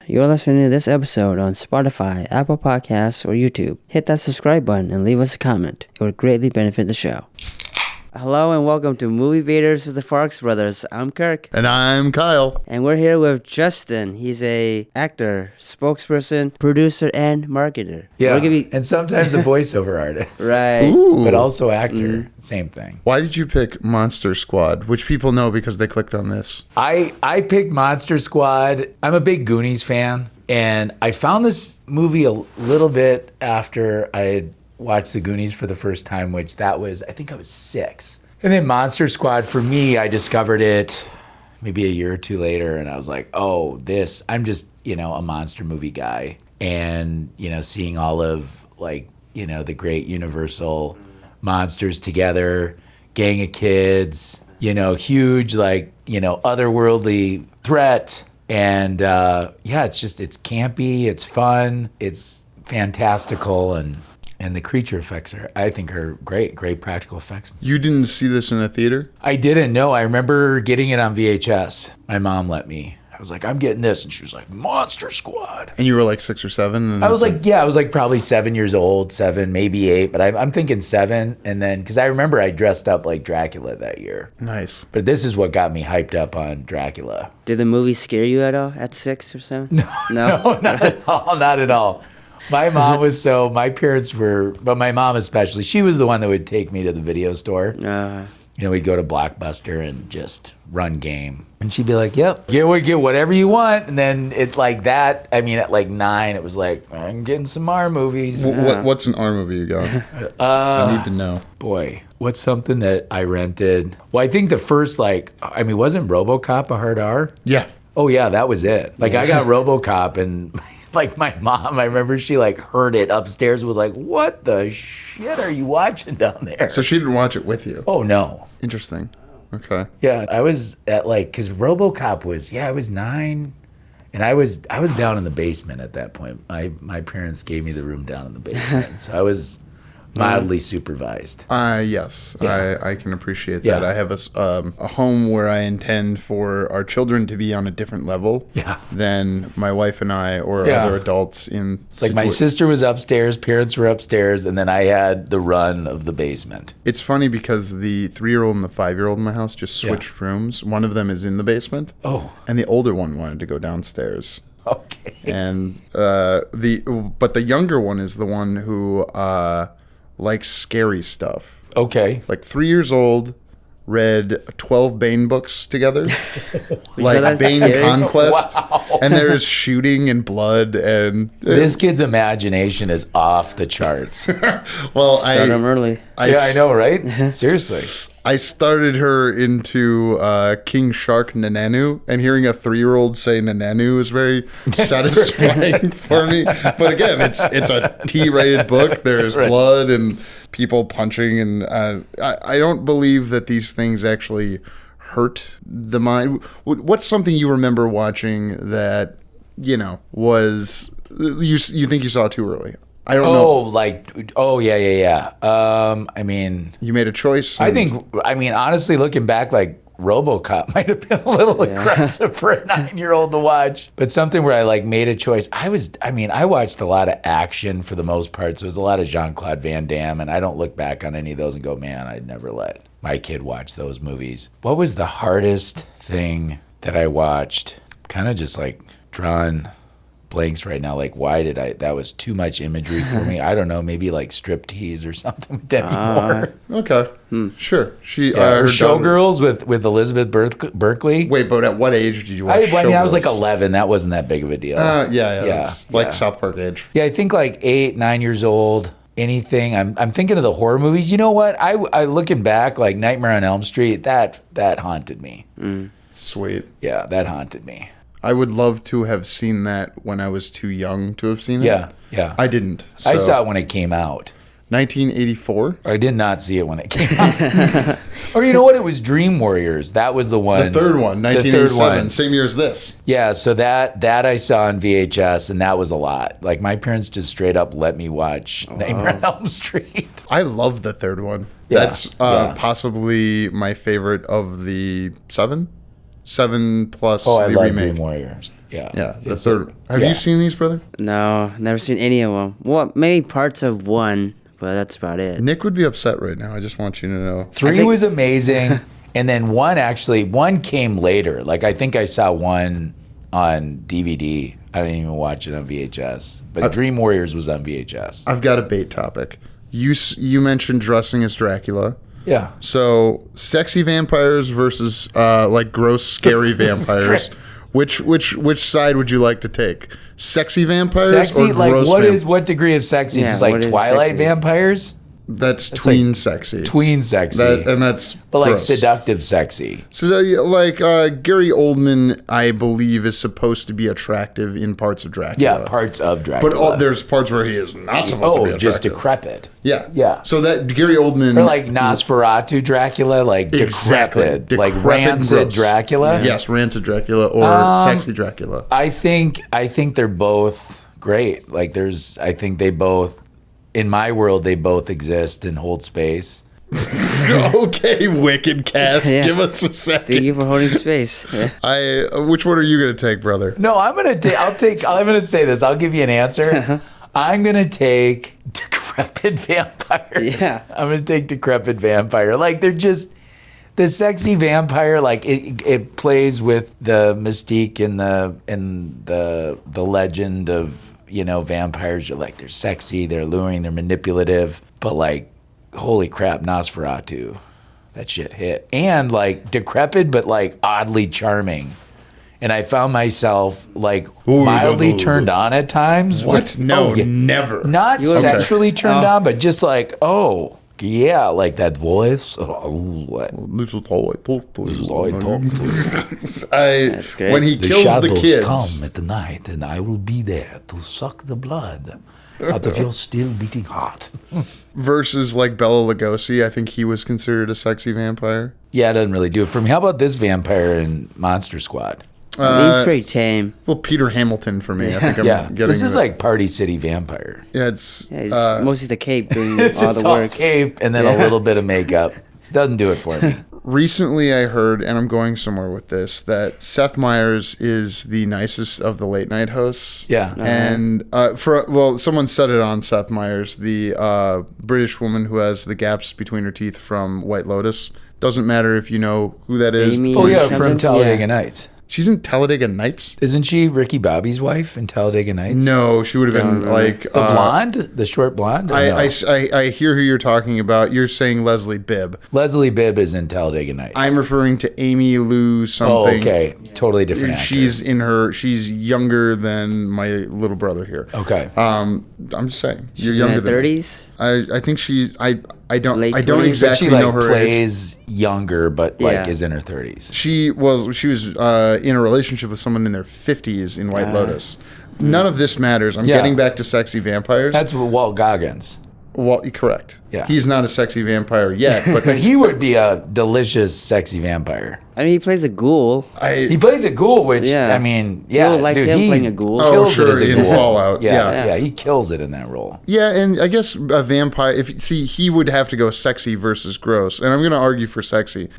You're listening to this episode on Spotify, Apple Podcasts, or YouTube. Hit that subscribe button and leave us a comment. It would greatly benefit the show. Hello and welcome to Movie Baiters with the Farx brothers. I'm Kirk. And I'm Kyle. And we're here with Justen. He's a actor, spokesperson, producer, and marketer. Yeah, and sometimes a voiceover artist. Right. Ooh. But also actor. Same thing. Why did you pick Monster Squad, which people know because they clicked on this? I picked Monster Squad. I'm a big Goonies fan. And I found this movie a little bit after I had watched the Goonies for the first time, which that was, I think I was 6. And then Monster Squad, for me, I discovered it maybe a year or two later, and I was like, oh, I'm just, a monster movie guy. And, seeing all of, the great Universal monsters together, gang of kids, huge, otherworldly threat. And, it's campy, it's fun, it's fantastical, and the creature effects I think are great practical effects. You didn't see this in a theater? I didn't, no. I remember getting it on VHS. My mom let me. I was like, I'm getting this. And she was like, Monster Squad. And you were like 6 or 7? And I was like probably 7 years old, 7, maybe 8. But I'm thinking 7. And then, because I remember I dressed up like Dracula that year. Nice. But this is what got me hyped up on Dracula. Did the movie scare you at all at 6 or 7? No, not at all. Not at all. My mom my parents were, but my mom especially, she was the one that would take me to the video store. We'd go to Blockbuster and just run game. And she'd be like, yep, get whatever you want. And then at 9, it was like, I'm getting some R movies. What's an R movie you got? I need to know. Boy, what's something that I rented? Well, I think the first, wasn't RoboCop a hard R? Yeah. Oh, yeah, that was it. I got RoboCop and... my mom, I remember she heard it upstairs, was like, what the shit are you watching down there? So she didn't watch it with you? Oh, no. Interesting. Okay. Yeah, I was at because RoboCop was, I was 9, and I was down in the basement at that point. My parents gave me the room down in the basement, so I was mildly supervised. Yes, yeah. I can appreciate that. Yeah. I have a home where I intend for our children to be on a different level than my wife and I or other adults in. It's my sister was upstairs, parents were upstairs, and then I had the run of the basement. It's funny because the 3-year-old and the 5-year-old in my house just switched rooms. One of them is in the basement. Oh. And the older one wanted to go downstairs. Okay. And the younger one is the one who likes scary stuff. Okay. 3 years old, read 12 Bane books together. Bane scary? Conquest. Wow. And there is shooting and blood and... This kid's imagination is off the charts. Well, Start them early. I know, right? Seriously. I started her into King Shark Nananu, and hearing a 3-year-old say Nananu is very satisfying for me. But again, it's a T-rated book. There's blood and people punching, and I don't believe that these things actually hurt the mind. What's something you remember watching that was you think you saw too early? I don't know. Yeah. You made a choice. Honestly, looking back, RoboCop might have been a little aggressive for a 9-year-old to watch. But something where I made a choice. I watched a lot of action for the most part. So it was a lot of Jean-Claude Van Damme. And I don't look back on any of those and go, man, I'd never let my kid watch those movies. What was the hardest thing that I watched? Kind of just drawing blanks right now. Why did that was too much imagery for me. I don't know, maybe striptease or something with Demi Moore. Okay. Sure. She or Showgirls with Elizabeth Berkley. Wait, but at what age did you watch Showgirls? I was 11. That wasn't that big of a deal. Yeah. South Park age. Yeah, I think 8, 9 years old. Anything. I'm thinking of the horror movies. You know what? I looking back, Nightmare on Elm Street, that haunted me. Sweet. Yeah, that haunted me. I would love to have seen that when I was too young to have seen it. Yeah. I didn't. I saw it when it came out. 1984? I did not see it when it came out. Or you know what? It was Dream Warriors. That was the one. The third one, 1987. Same year as this. Yeah, so that I saw on VHS, and that was a lot. My parents just straight up let me watch Nightmare on Elm Street. I love the third one. Yeah. That's possibly my favorite of the 7. 7 plus Oh, I the love remake. Dream Warriors. Yeah. Yeah, the It's third. Have yeah. you seen these, brother? No, never seen any of them. Well, maybe parts of one, but that's about it. Nick would be upset right now. I just want you to know. 3 was amazing. And then one came later. Like, I think I saw one on DVD. I didn't even watch it on VHS. But Dream Warriors was on VHS. I've got a bait topic. You mentioned dressing as Dracula. Yeah. So, sexy vampires versus like gross, scary vampires. Which side would you like to take? Sexy vampires Sexy, or like gross what degree of sexy? Yeah, Is this like what is Twilight sexy? vampires? That's It's tween like sexy. Tween sexy. That's but like gross. seductive sexy. So like Gary Oldman, I believe, is supposed to be attractive in parts of Dracula. Yeah, parts of Dracula. But there's parts where he is not supposed to be attractive. just decrepit. Yeah. Yeah. So that Gary Oldman. Or like Nosferatu Dracula, like Exactly. decrepit, like Decrepit, rancid gross. Dracula. Yes, rancid Dracula or sexy Dracula. I think they're both great. Like I think they both, in my world, they both exist and hold space. Okay, wicked cast. Yeah. Give us a second. Thank you for holding space. Yeah. Which one are you gonna take, brother? No, I'm gonna say this. I'll give you an answer. I'm gonna take decrepit vampire. Yeah. I'm gonna take decrepit vampire. Like they're just the sexy vampire. Like it plays with the mystique and the legend of vampires. You're like they're sexy, they're alluring, they're manipulative, but like holy crap, Nosferatu, that shit hit. And like decrepit, but like oddly charming. And I found myself like mildly turned on at times. What? No, never. Not You would- sexually turned on, but just like, oh, yeah, like that voice. Little toy. That's great. When he The kills the shadows kids. come at the night, and I will be there to suck the blood out of your still beating heart. Versus like Bela Lugosi, I think he was considered a sexy vampire. Yeah, it doesn't really do it for me. How about this vampire in Monster Squad? He's pretty tame. Well, Peter Hamilton for me. I think I'm Yeah, getting this is the- like Party City Vampire. Yeah, it's Yeah, he's mostly the cape doing It's all just the all work. cape and then a little bit of makeup. Doesn't do it for me. recently I heard, and I'm going somewhere with this, that Seth Meyers is the nicest of the late night hosts. Yeah. And someone said it on Seth Meyers, the British woman who has the gaps between her teeth from White Lotus. Doesn't matter if you know who that is. Amy Oh, yeah, something? from Talladega Yeah. Nights. She's in Talladega Nights? Isn't she Ricky Bobby's wife in Talladega Nights? No, she would have been Don't like The blonde? The short blonde? Or no? I hear who you're talking about. You're saying Leslie Bibb. Leslie Bibb is in Talladega Nights. I'm referring to Amy Lou something. Oh, okay. Totally different actor. She's younger than my little brother here. Okay. I'm just saying. You're In younger her than me. 30s? I think she's I don't Late I don't 20s? But exactly she like know her age. plays younger, but like Yeah. is in her 30s. She was in a relationship with someone in their 50s in White Lotus. None of this matters. I'm Yeah. getting back to sexy vampires. That's Walt Goggins. well, correct. Yeah. He's not a sexy vampire yet, but But he would be a delicious, sexy vampire. I mean, he plays a ghoul. He plays a ghoul, which Yeah. I mean, yeah, You'll like dude, him he playing a ghoul. Oh, kills sure, it as a in ghoul. Fallout, Yeah, yeah. he kills it in that role. yeah, and I guess a vampire. He would have to go sexy versus gross, and I'm going to argue for sexy.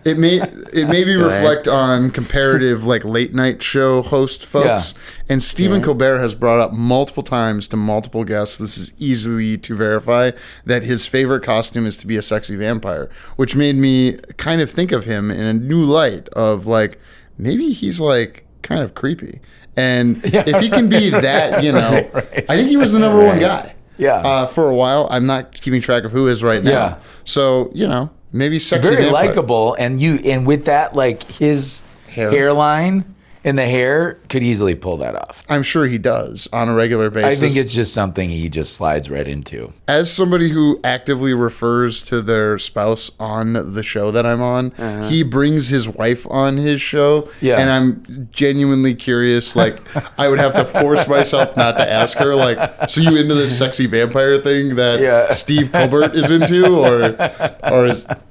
It maybe reflect on comparative like late night show host folks. And Stephen Colbert has brought up multiple times to multiple guests. This is easily to verify that his favorite costume is to be a sexy vampire, which made me kind of think of him in a new light of like maybe he's like kind of creepy. And if he can be that, Right. I think he was the number one guy. Yeah. For a while. I'm not keeping track of who is right now. Yeah. So, maybe sexy Very vampire. likable, and with that, like his hairline and the hair could easily pull that off. I'm sure he does on a regular I basis. think it's just something he just slides right into. As somebody who actively refers to their spouse on the show that I'm on, he brings his wife on his show. Yeah. And I'm genuinely curious. Like, I would have to force myself not to ask her, like, so you into this sexy vampire thing that Steve Colbert is into? Or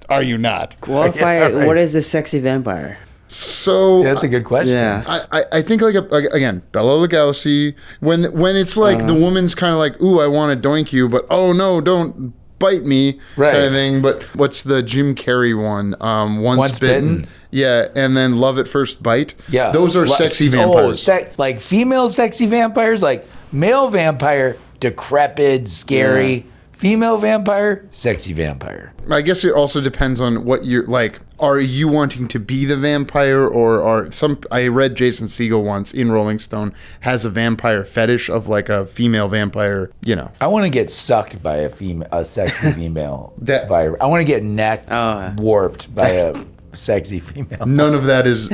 are you not? Qualify, right. what is a sexy vampire? So That's a good question. Yeah. I think like again Bela Lugosi when it's like the woman's kind of like, ooh, I want to doink you, but oh no, don't bite me Right. kind of thing. But what's the Jim Carrey one? Once Bitten. Yeah, and then Love at First Bite. Yeah. Those are sexy vampires. Like female sexy vampires, like male vampire, decrepit, scary. Yeah. Female vampire, sexy vampire. I guess it also depends on what you're like. Are you wanting to be the vampire, or are some? I read Jason Segel once in Rolling Stone has a vampire fetish of like a female vampire. You know, I want to get sucked by a sexy female That- vampire. I want to get neck Oh. warped by a sexy female. none of that is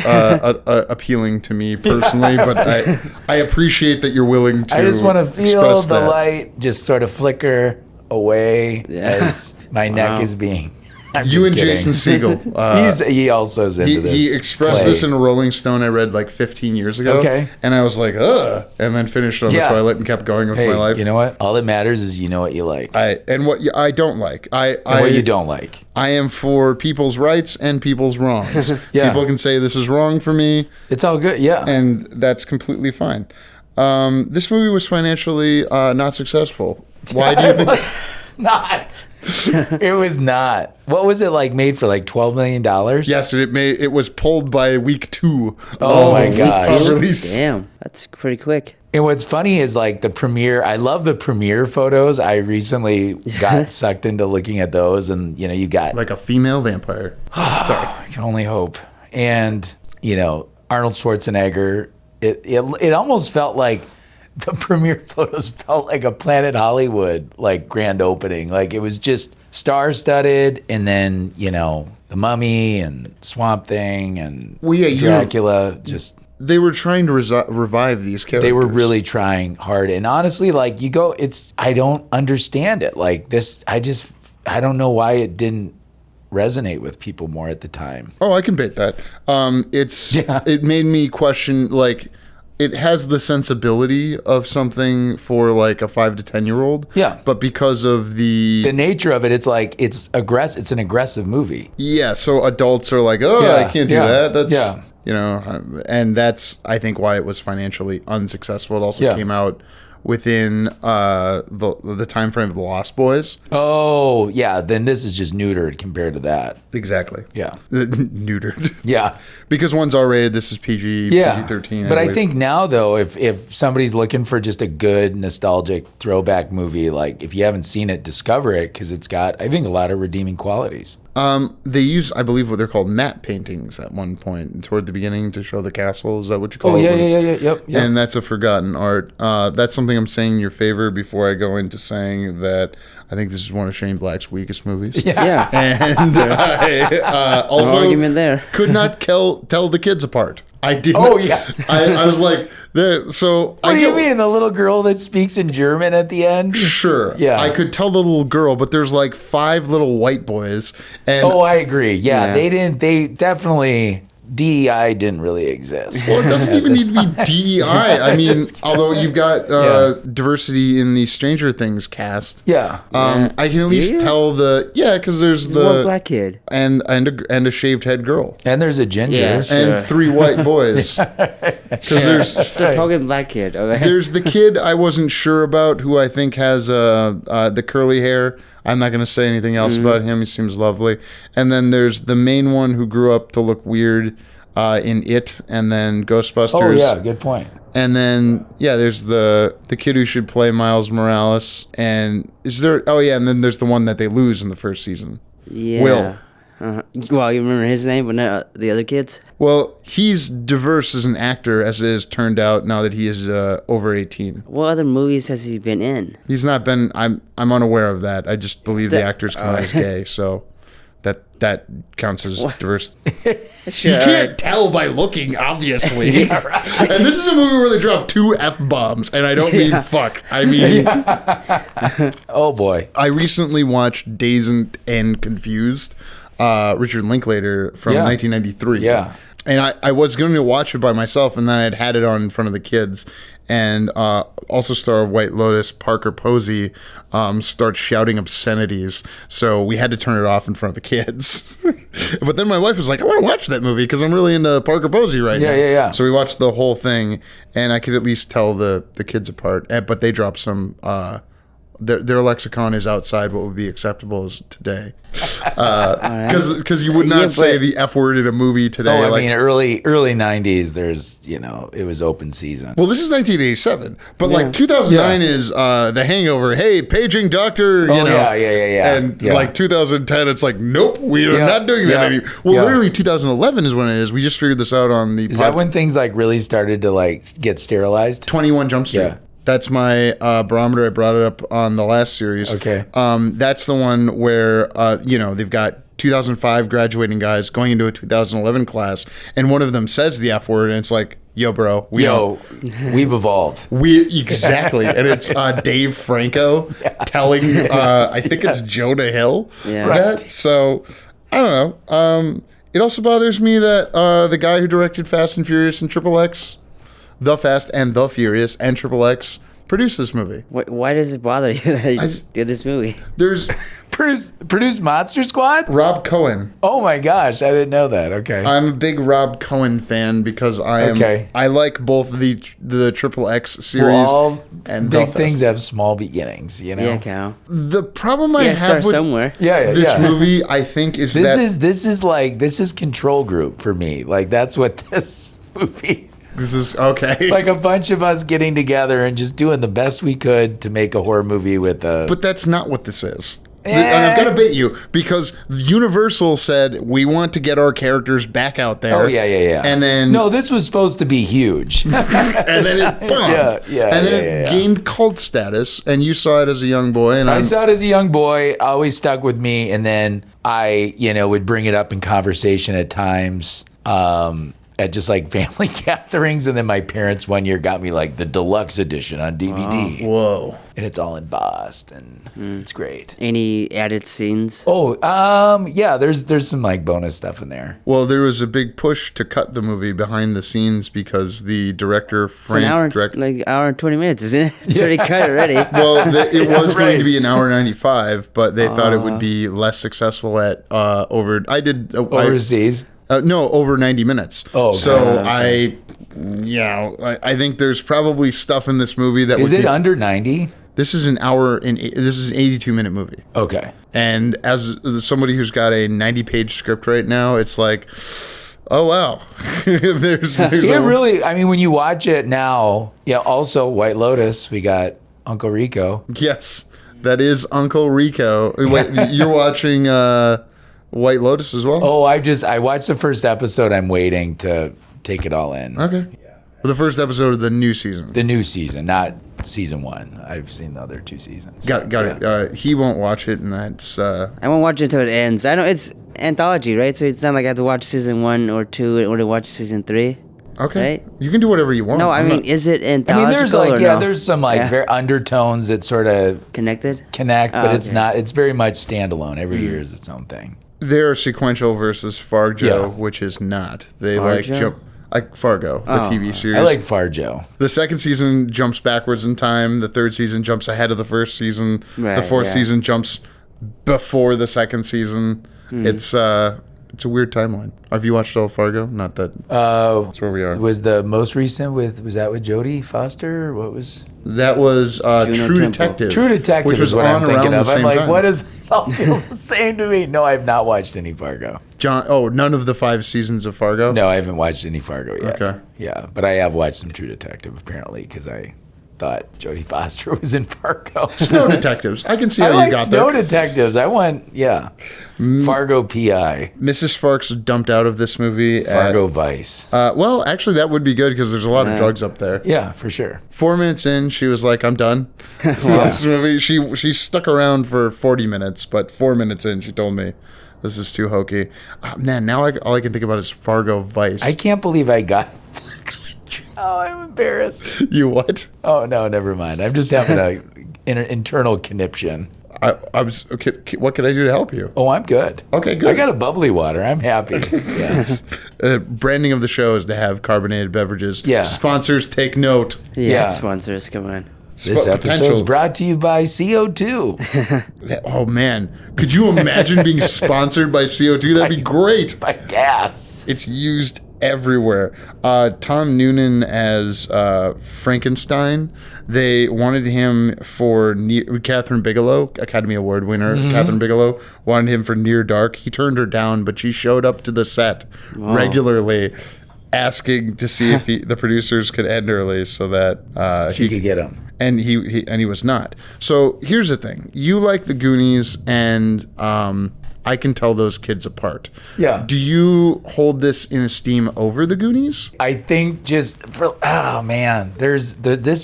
appealing to me personally, but I appreciate that you're willing to. I just want to feel express the that. light just sort of flicker away Yeah. as my neck is being. I'm You just and kidding. Jason Segel. he also is into this. He expressed play. this in a Rolling Stone I read like 15 years ago. Okay. And I was like, ugh. And then finished on the Yeah. toilet and kept going with Hey, my life. you know what? All that matters is you know what you like And what I don't like. and what you don't like. I am for people's rights and people's wrongs. Yeah. People can say this is wrong for me, It's all good. Yeah. and that's completely fine. This movie was financially not successful. Why do you think? It's not. It was not. What was it like? Made for like $12 million? Yes, it was pulled by week 2. Oh my of gosh. release. Damn, that's pretty quick. And what's funny is like the premiere. I love the premiere photos. I recently got sucked into looking at those, and you know, you got Like a female vampire. I can only hope. And you know, Arnold Schwarzenegger. It almost felt like the premiere photos felt like a Planet Hollywood like grand opening. Like it was just star-studded, and then you know the Mummy and Swamp Thing and Well, yeah, Dracula. Just They were trying to revive these characters. they were really trying hard. And honestly, like you go, I don't understand it. Like this, I don't know why it didn't resonate with people more at the time. Oh, I can bait that. It made me question, like, it has the sensibility of something for like a 5 to 10-year-old. Yeah. But because of The nature of it, it's like it's an aggressive movie. so adults are like, oh, Yeah, I can't do yeah, that. That's yeah. you know, and that's I think why it was financially unsuccessful. It also Yeah. came out within the time frame of the Lost Boys. Oh, yeah. Then this is just neutered compared to that. Exactly. Yeah. Neutered. Yeah. Because one's R-rated, this is PG, Yeah. PG-13. But I believe. think now, though, if somebody's looking for just a good nostalgic throwback movie, like if you haven't seen it, discover it because it's got, I think, a lot of redeeming qualities. They use, I believe, what they're called matte paintings at one point toward the beginning to show the castle. Is that what you call it? Yep. And that's a forgotten art. That's something I'm saying in your favor before I go into saying that I think this is one of Shane Black's weakest movies. Yeah. And I No also argument there. could not tell the kids apart. I did. Oh, yeah. I was like, there. So What do you mean? The little girl that speaks in German at the end? Sure. Yeah. I could tell the little girl, but there's like 5 little white boys, and Oh, I agree. Yeah, Yeah. they definitely, DEI didn't really exist. well, it doesn't even need to be DEI. I mean, although you've got Yeah. diversity in the Stranger Things cast. Yeah. I can at least you? tell because there's One black kid. and a shaved head girl And there's a ginger. Yeah. and Sure. 3 white boys. Because The token black kid. Okay. there's the kid I wasn't sure about who I think has the curly hair. I'm not going to say anything else about him. He seems lovely. And then there's the main one who grew up to look weird in It and then Ghostbusters. Oh, yeah, good point. And then there's the kid who should play Miles Morales. And and then there's the one that they lose in the first season. Yeah. Will. Well, you remember his name, but not the other kids? Well, he's diverse as an actor, as it has turned out now that he is over 18. What other movies has he been in? He's not been. I'm unaware of that. I just believe the actor's come out as gay, so that counts as diverse. Sure. You can't tell by looking, obviously. And this is a movie where they drop 2 F-bombs, and I don't mean fuck. I mean, Oh, boy. I recently watched Dazed and Confused, Richard Linklater from Yeah. 1993. Yeah. And I was going to watch it by myself, and then I'd had it on in front of the kids. And also star of White Lotus, Parker Posey, starts shouting obscenities. So we had to turn it off in front of the kids. But then my wife was like, I want to watch that movie because I'm really into Parker Posey right now. Yeah. So we watched the whole thing, and I could at least tell the kids apart. But they dropped some their lexicon is outside what would be acceptable as today. Because you would not say the F word in a movie today. I mean, early 90s, there's, it was open season. Well, this is 1987, but like 2009 is The Hangover. Hey, paging doctor, Yeah. And like 2010, it's like, nope, we are not doing that anymore. Well, literally 2011 is when it is. We just figured this out on the Is that when things like really started to like get sterilized? 21 Jump Street. Yeah. That's my barometer. I brought it up on the last series. Okay. That's the one where, they've got 2005 graduating guys going into a 2011 class, and one of them says the F word, and it's like, yo, bro. We've evolved. Exactly. And it's Dave Franco telling, I think it's Jonah Hill. Yeah. That. So, I don't know. It also bothers me that the guy who directed Fast and Furious and Triple X, The Fast and the Furious and Triple X, produced this movie. Why does it bother you that you did this movie? There's Produced Monster Squad? Rob Cohen. Oh my gosh, I didn't know that. Okay. I'm a big Rob Cohen fan because I like both the Triple X series and big things have small beginnings, Yeah, Cal. The problem I have with somewhere. this movie, I think, is this is Control Group for me. Like that's what this movie. This is okay. Like a bunch of us getting together and just doing the best we could to make a horror movie with a. But that's not what this is. And I've got to bait you because Universal said we want to get our characters back out there. Oh yeah. And then this was supposed to be huge. and then it bombed. And then it gained cult status. And you saw it as a young boy. And I saw it as a young boy. Always stuck with me. And then I, would bring it up in conversation at times. At just like family gatherings, and then my parents one year got me like the deluxe edition on DVD. Whoa! And it's all embossed, and it's great. Any added scenes? There's some like bonus stuff in there. Well, there was a big push to cut the movie behind the scenes because the director Frank hour and 20 minutes, isn't it? It's already cut already. Well, it was going to be an hour 95, but they thought it would be less successful at overseas. Over 90 minutes. Oh, okay. So I think there's probably stuff in this movie that is it under 90? This is an 82-minute movie. Okay. And as somebody who's got a 90-page script right now, it's like, oh wow, there's really. I mean, when you watch it now, also White Lotus, we got Uncle Rico. Yes, that is Uncle Rico. Wait, you're watching. White Lotus as well? Oh, I watched the first episode. I'm waiting to take it all in. Okay. Yeah. Well, the first episode of the new season. The new season, not season 1. I've seen the other 2 seasons. Got it. He won't watch it, and that's... I won't watch it until it ends. I know it's anthology, right? So it's not like I have to watch season 1 or 2 in order to watch season 3. Okay. Right? You can do whatever you want. No, is it anthological there's some very undertones that sort of... connect, but it's not. It's very much standalone. Every year is its own thing. They're sequential versus Fargo, which is not. They Fargo, the TV series. I like Fargo. The second season jumps backwards in time. The third season jumps ahead of the first season. The fourth season jumps before the second season. It's a weird timeline. Have you watched all Fargo? Not that. That's where we are. Was the most recent was that with Jodie Foster? Or what was? That was True Detective. True Detective, which was what I'm thinking of. I'm like, time. what is? It all feels the same to me. No, I've not watched any Fargo. None of the 5 seasons of Fargo? No, I haven't watched any Fargo yet. Okay. Yeah, but I have watched some True Detective apparently because I thought Jodie Foster was in Fargo. Snow Detectives. I can see how you got Snow there. Detectives. I want, Fargo PI. Mrs. Farx dumped out of this movie. Fargo Vice. Well, actually, that would be good because there's a lot of drugs up there. Yeah, for sure. 4 minutes in, she was like, I'm done with this movie. She stuck around for 40 minutes, but 4 minutes in, she told me, this is too hokey. Man, now all I can think about is Fargo Vice. I can't believe I got... Oh, I'm embarrassed. You what? Oh, no, never mind. I'm just having an internal conniption. I was okay. What can I do to help you? Oh, I'm good. Okay, good. I got a bubbly water. I'm happy. Yes. Branding of the show is to have carbonated beverages. Yeah. Sponsors, take note. Yeah. Sponsors, come on. This episode's brought to you by CO2. Oh, man. Could you imagine being sponsored by CO2? That'd be great. By gas. It's used everywhere. Tom Noonan as Frankenstein. They wanted him for Catherine Bigelow, Academy Award winner. Catherine Bigelow wanted him for Near Dark. He turned her down, but she showed up to the set regularly, asking to see if the producers could end early so that She could get him. And he was not. So here's the thing: you like the Goonies, and I can tell those kids apart. Yeah. Do you hold this in esteem over the Goonies? I think this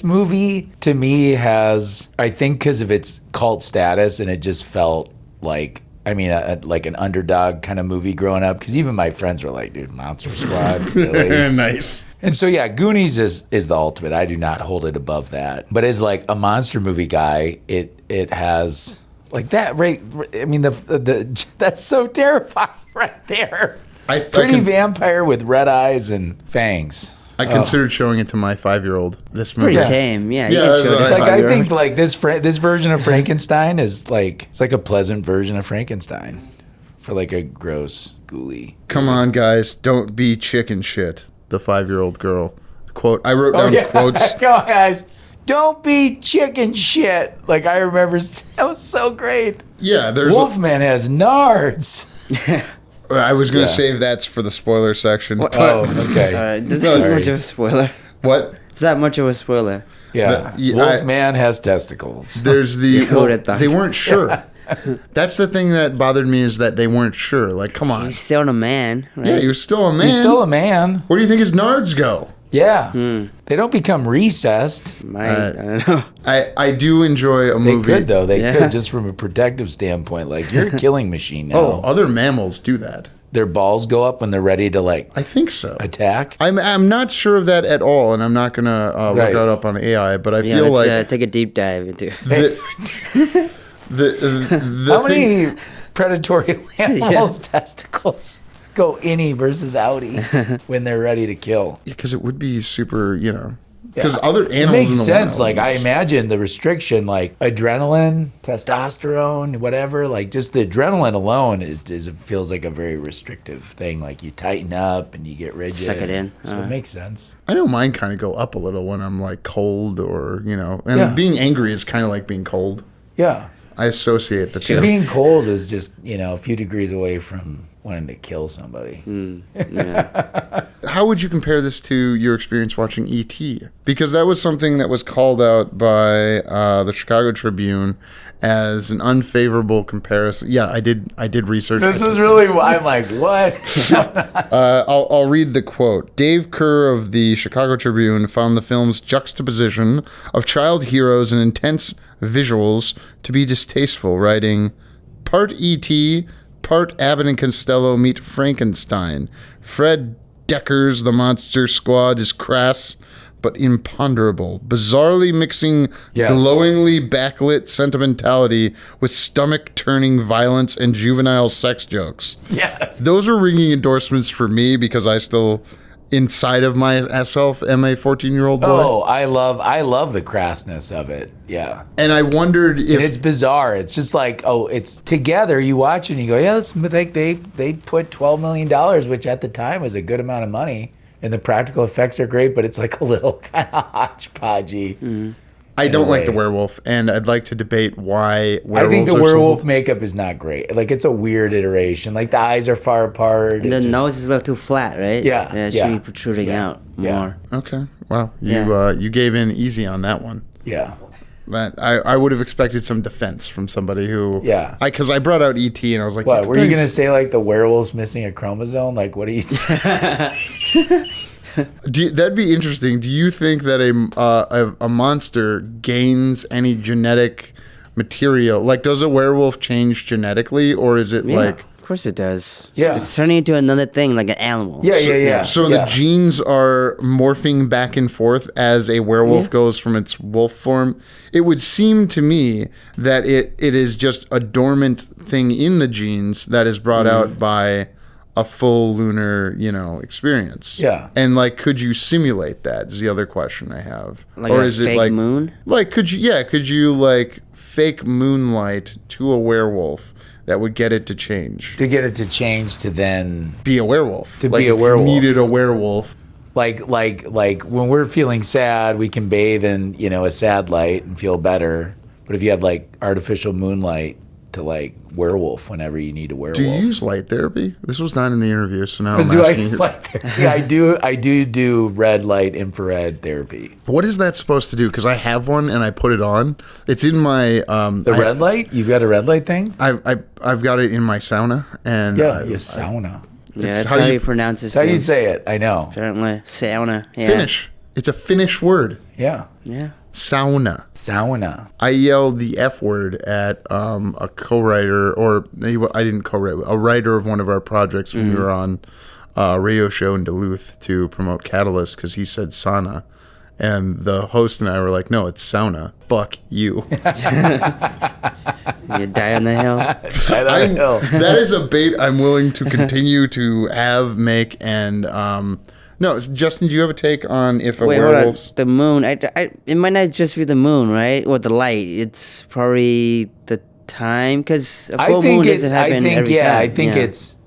movie to me has, I think because of its cult status, and it just felt like, like an underdog kind of movie growing up. Because even my friends were like, dude, Monster Squad. Really? Nice. And so, yeah, Goonies is the ultimate. I do not hold it above that. But as like a monster movie guy, it has like that, right? I mean, that's so terrifying right there. Pretty vampire with red eyes and fangs. I considered showing it to my 5-year-old. This movie. Pretty tame, yeah. I think like this version of Frankenstein is like, it's like a pleasant version of Frankenstein for like a gross ghoulie. Come on, guys, don't be chicken shit. The 5-year-old girl. Quote. I wrote down quotes. Come on, guys. Don't be chicken shit. Like, I remember, that was so great. Yeah, there's Wolfman has nards. I was going to save that for the spoiler section. Okay. Is that much of a spoiler? What? Is that much of a spoiler? Yeah. Wolfman has testicles. There's they weren't sure. That's the thing that bothered me, is that they weren't sure. Like, come on. He's still a man, right? Yeah, he was still a man. He's still a man. Where do you think his nards go? Yeah. They don't become recessed. I don't know. I do enjoy a movie. They could, though. They could, just from a protective standpoint. Like, you're a killing machine now. Oh, other mammals do that. Their balls go up when they're ready to, like, I think so. Attack. I'm not sure of that at all, and I'm not going to look that up on AI, but I feel like... take a deep dive into How many predatory animals' testicles go innie versus outie when they're ready to kill? Because it would be super, because other animals makes in the sense. wild, Like, I imagine the restriction, like adrenaline, testosterone, whatever. Like, just the adrenaline alone feels like a very restrictive thing. Like, you tighten up and you get rigid. Suck it in. So it makes sense. I know mine kind of go up a little when I'm like cold or and being angry is kind of like being cold. Yeah. I associate the two. Being cold is just, a few degrees away from wanting to kill somebody. How would you compare this to your experience watching E.T.? Because that was something that was called out by the Chicago Tribune as an unfavorable comparison. Yeah, I did research. This is really, I'm like, what? I'll read the quote. Dave Kerr of the Chicago Tribune found the film's juxtaposition of child heroes and intense visuals to be distasteful, writing, part E.T., part Abbott and Costello meet Frankenstein. Fred Decker's The Monster Squad is crass but imponderable, bizarrely mixing glowingly backlit sentimentality with stomach-turning violence and juvenile sex jokes. Yes. Those are ringing endorsements for me because I still, inside of myself, am a 14-year-old boy. Oh, I love the crassness of it. Yeah. And I wondered if... And it's bizarre. It's just like, it's together. You watch it and you go, yeah, this, like they put $12 million, which at the time was a good amount of money. And the practical effects are great, but it's like a little kind of hodgepodgey. I don't like the werewolf, and I'd like to debate why werewolves I think the werewolf makeup is not great. Like, it's a weird iteration. Like, the eyes are far apart. And the nose is a little too flat, right? Yeah. It should be protruding out more. Okay. Wow. You gave in easy on that one. Yeah. But I would have expected some defense from somebody who... Yeah. Because I brought out E.T. and I was like... What, were you going to say, like, the werewolf's missing a chromosome? Like, what are you... That'd be interesting. Do you think that a monster gains any genetic material? Like, does a werewolf change genetically, or is it like... Of course it does. Yeah. It's turning into another thing, like an animal. Yeah. So the genes are morphing back and forth as a werewolf goes from its wolf form. It would seem to me that it is just a dormant thing in the genes that is brought out by a full lunar, experience. Yeah. And like, could you simulate that? Is the other question I have. Like a fake moon? Like, could you like fake moonlight to a werewolf that would get it to change? To get it to change to then Be a werewolf. To like be a if you werewolf. needed a werewolf. like when we're feeling sad, we can bathe in, a sad light and feel better. But if you had like artificial moonlight to like werewolf whenever you need a werewolf. Do you use light therapy? This was not in the interview, so now I'm Do I asking use you. light therapy? I do red light, infrared therapy. What is that supposed to do? Because I have one and I put it on. It's in my Red light? You've got a red light thing? I've got it in my sauna and Yeah, your sauna. Yeah, It's that's how how you- you pronounce this. That's how you say it. I know. Apparently, sauna. Yeah. Finnish. It's a Finnish word. Yeah. Yeah. Sauna. Sauna. I yelled the F word at a co-writer, or I didn't co-write, a writer of one of our projects when we were on a radio show in Duluth to promote Catalyst because he said sauna. And the host and I were like, no, it's sauna. Fuck you. You die on the hill. I don't know. That is a bait I'm willing to continue to make, and no, Justin, do you have a take on if a Wait, hold on. werewolf's... The moon. It might not just be the moon, right? Or the light. It's probably the time, because a full moon doesn't happen every time. I think it's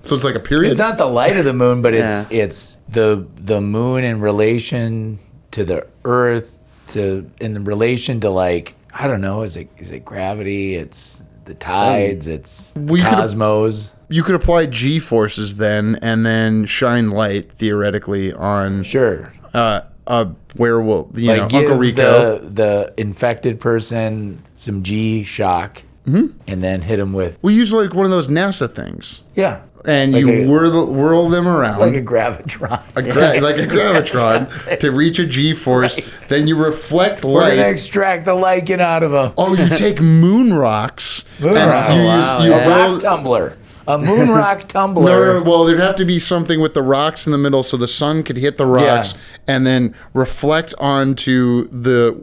So it's like a period? It's not the light of the moon, but Yeah. it's the moon in relation to the Earth, in relation to like, I don't know, is it gravity? It's the tides. It's cosmos. You could apply G-forces then, and then shine light, theoretically, on Sure. a werewolf, Like give Uncle Rico. the infected person some G shock, and then hit him with We use like one of those NASA things, and Like you a- whirl them around. like a gravitron. like a gravitron to reach a G-force. Then you reflect We're light. gonna extract the lichen out of him. Oh, you take moon rocks. Moon and rocks. you Wow, you yeah. A rock roll- tumbler. A moon rock tumbler. No, well, there'd have to be something with the rocks in the middle so the sun could hit the rocks and then reflect onto the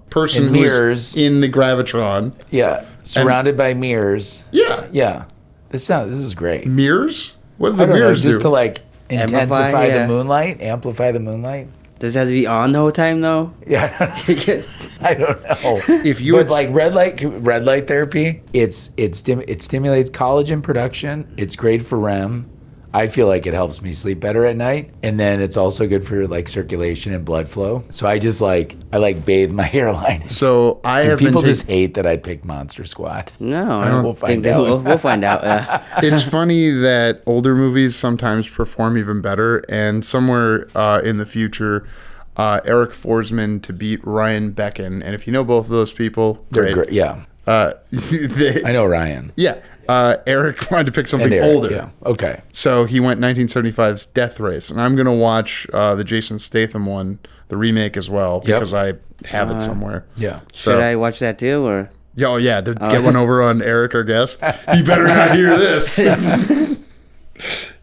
person In who's mirrors. in the gravitron. Yeah. Surrounded by mirrors. Yeah. Yeah. This is great. Mirrors? What do I the don't know, mirrors just do? to like intensify yeah. the moonlight, amplify the moonlight. Does it have to be on the whole time, though? Yeah, Because I don't know. If you but had- like red light therapy, it stimulates collagen production. It's great for REM. I feel like it helps me sleep better at night, and then it's also good for like circulation and blood flow. So I bathe my hairline. So I have People been just hate that I pick Monster Squad. no, I don't We'll find think that out. we'll find out. Yeah. It's funny that older movies sometimes perform even better, and somewhere in the future, Eric Forsman to beat Ryan Becken. And if you know both of those people, They're great. Yeah, I know Ryan. Yeah. Eric wanted to pick something And Eric, older. Yeah. Okay. So he went 1975's Death Race. And I'm going to watch the Jason Statham one, the remake as well, because I have it somewhere. Yeah. So, Should I watch that too, or? Oh, yeah, to get one over on Eric, our guest. You better not hear this.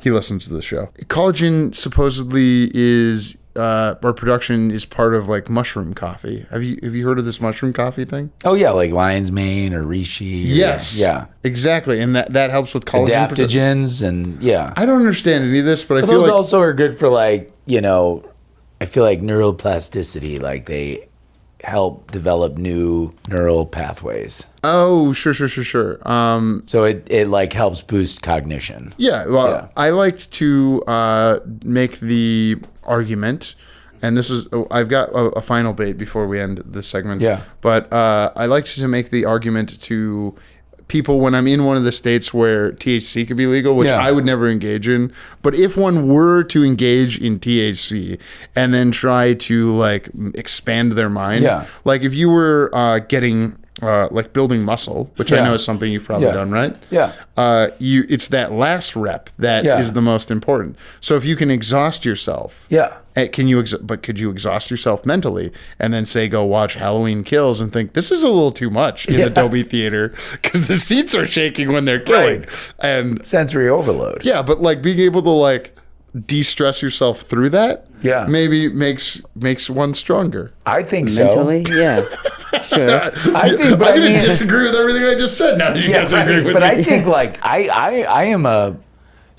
He listens to the show. Collagen supposedly is, or production is part of like mushroom coffee. Have you heard of this mushroom coffee thing? Oh yeah, like lion's mane or reishi. Yes. Yeah. Exactly. And that helps with collagen production. Adaptogens and yeah. I don't understand any of this, but I feel Those like also are good for like, I feel like neuroplasticity, like they help develop new neural pathways. oh, sure. So it like helps boost cognition. Yeah, well, Yeah. I liked to make the argument, and this is I've got a final bait before we end this segment. Yeah. But I like to make the argument to people when I'm in one of the states where THC could be legal, which Yeah. I would never engage in. But if one were to engage in THC and then try to like expand their mind, Yeah. like if you were getting like building muscle, which I Yeah. know is something you've probably Yeah. done, right? Yeah. It's that last rep that is Yeah. the most important. So if you can exhaust yourself, Yeah. could you exhaust yourself mentally and then say go watch Halloween Kills and think this is a little too much in the Dolby Theater because the seats are shaking when they're killing, Right. and Sensory overload. yeah, but like being able to like de-stress yourself through that, Yeah. maybe makes one stronger. I think so. Mentally, yeah, sure. I think, but I'm I gonna mean, disagree with everything I just said. Now you yeah, guys agree with but me. I think like I am a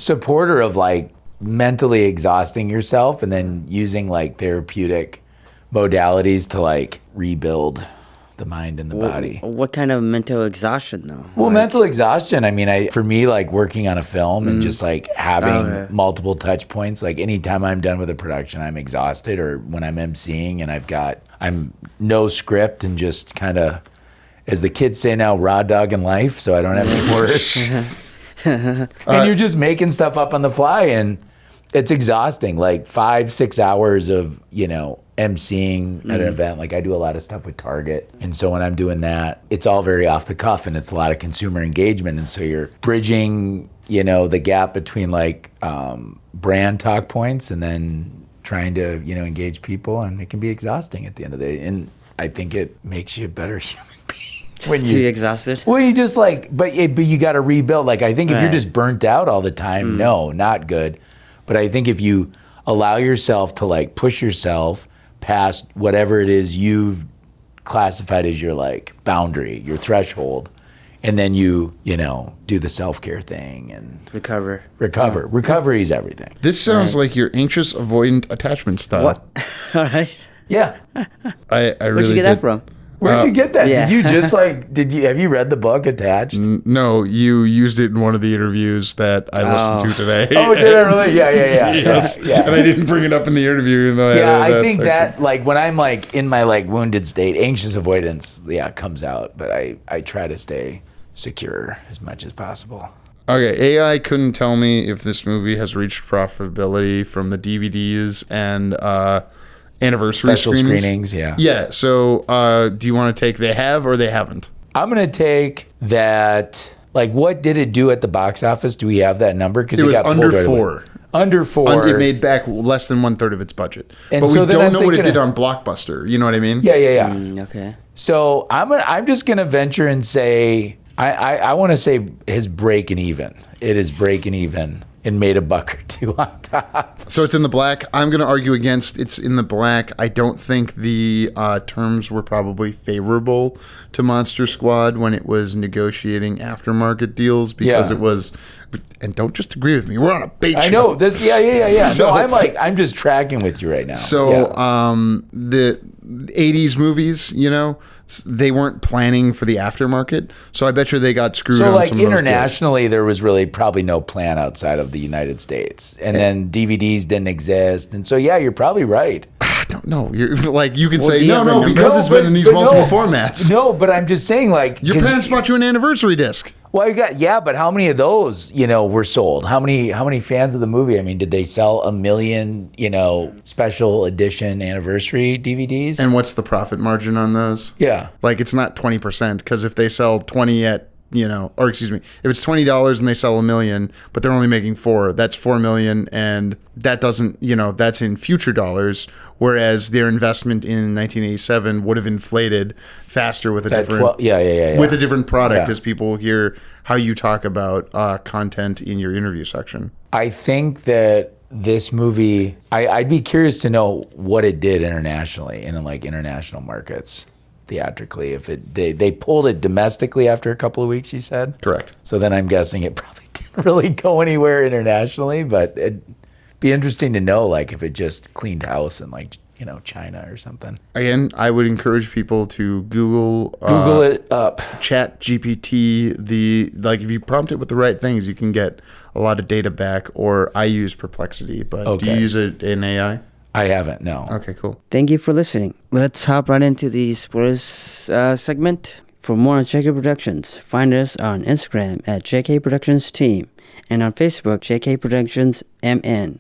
supporter of like mentally exhausting yourself and then using like therapeutic modalities to like rebuild the mind and the body. What kind of mental exhaustion though? Well, mental exhaustion. I mean, for me, like working on a film and just like having multiple touch points, like anytime I'm done with a production, I'm exhausted, or when I'm emceeing and I'm no script and just kind of, as the kids say now, raw dog in life. So I don't have any words. And you're just making stuff up on the fly, and it's exhausting. Like 5-6 hours of, emceeing at an event. Like I do a lot of stuff with Target. And so when I'm doing that, it's all very off the cuff and it's a lot of consumer engagement. And so you're bridging, the gap between like brand talk points and then trying to, engage people. And it can be exhausting at the end of the day. And I think it makes you a better human being. When you're exhausted? Well, you just like, but you got to rebuild. Like I think if you're just burnt out all the time, no, not good. But I think if you allow yourself to like push yourself past whatever it is you've classified as your like boundary, your threshold, and then you do the self-care thing and recover. Recovery is everything. This sounds like your anxious avoidant attachment style. What? All right. Yeah. I really Where'd you get that from? Where'd you get that? Yeah. Did you just like, have you read the book Attached? No, you used it in one of the interviews that I listened to today. Oh, did I really? Yeah. Yes. Yeah. And I didn't bring it up in the interview. Even though I think that like when I'm like in my like wounded state, anxious avoidance, comes out. But I try to stay secure as much as possible. Okay, AI couldn't tell me if this movie has reached profitability from the DVDs and anniversary special screenings. Yeah. So, do you want to take they have or they haven't? I'm gonna take that. Like, what did it do at the box office? Do we have that number? Because it was got under 4. Under 4. It made back less than 1/3 of its budget. And but so we don't know what it did on Blockbuster. You know what I mean? Yeah. Okay. So I'm just gonna venture and say I want to say his breaking even. It is breaking even. And made $1 or $2 on top. So it's in the black. I'm going to argue against it's in the black. I don't think the terms were probably favorable to Monster Squad when it was negotiating aftermarket deals because it was, and don't just agree with me. We're on a bait show. I know this. Yeah. So, no, I'm just tracking with you right now. So the 80s movies, they weren't planning for the aftermarket. So I bet you they got screwed on some of those internationally, there was really probably no plan outside of the United States. And then DVDs didn't exist. And so, you're probably right. I don't know. You're like, you could say, no, because it's been in these multiple formats. No, but I'm just saying like. Your parents bought you an anniversary disc. Well, but how many of those, were sold? How many fans of the movie? I mean, did they sell 1 million, special edition anniversary DVDs? And what's the profit margin on those? Yeah. Like it's not 20% because if they sell 20 at, or excuse me, if it's $20 and they sell 1 million, but they're only making 4, that's 4 million. And that doesn't, that's in future dollars. Whereas their investment in 1987 would have inflated faster with a different, with a different product as people hear how you talk about content in your interview section. I think that this movie, I'd be curious to know what it did internationally in like international markets. Theatrically, if they pulled it domestically after a couple of weeks, you said? Correct. So then I'm guessing it probably didn't really go anywhere internationally, but it'd be interesting to know like if it just cleaned house in like China or something. Again, I would encourage people to Google it up. Chat GPT. If you prompt it with the right things, you can get a lot of data back. Or I use Perplexity, but do you use it in AI? I haven't, no. Okay, cool. Thank you for listening. Let's hop right into the spoilers segment. For more on JK Productions, find us on Instagram at JK Productions Team and on Facebook, JK Productions MN.